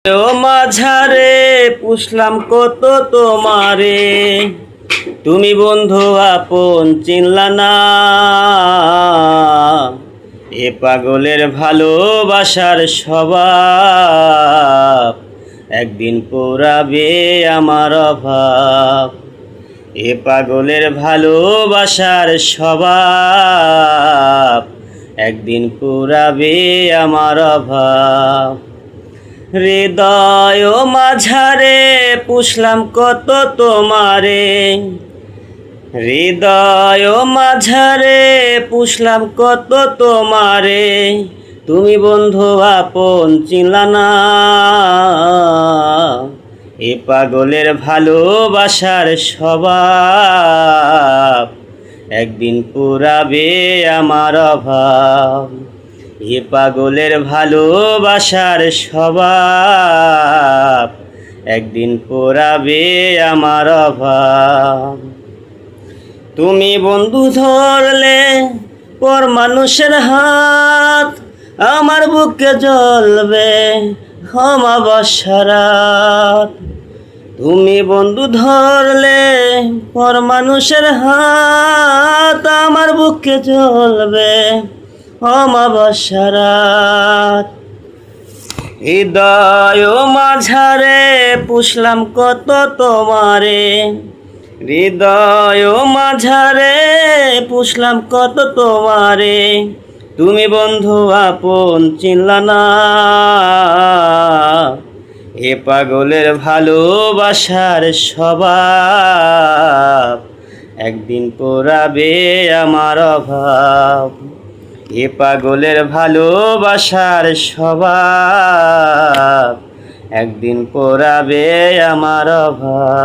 ও মাঝারে পুষলাম কত তোমারে, তুমি বন্ধু আপন চিনলা না। এ পাগলের ভালোবাসার স্বভাব একদিন পোড়াবে আমার অভাব। এ পাগলের ভালোবাসার স্বভাব একদিন পোড়াবে আমার অভাব। হৃদয় মাঝারে পুষলাম কত তোমারে, হৃদয় মাঝারে পুষলাম কত তোমারে, তুমি বন্ধু আপন চিনলা না। এ পাগলের ভালোবাসার স্বভাব একদিন পুরাবে আমার অভাব। এ পাগলের ভালোবাসার স্বভাব একদিন পোড়াবে আমার অভাব। তুমি বন্ধু ধরলে পর মানুষের হাত, আমার বুকে জ্বলবে অমাবস্যার রাত। তুমি বন্ধু ধরলে পর মানুষের হাত, আমার বুকে জ্বলবে অমাবস্যার রাত। হৃদয় মাঝারে পুষলাম কত তোমারে, হৃদয় মাঝারে পুষলাম কত তোমারে, তুমি বন্ধু আপন চিনলা না। এ পাগলের ভালোবাসার স্বভাব একদিন পোড়াবে আমার অভাব। এ পাগলের ভালোবাসার স্বভাব একদিন পোড়াবে আমার অভাব।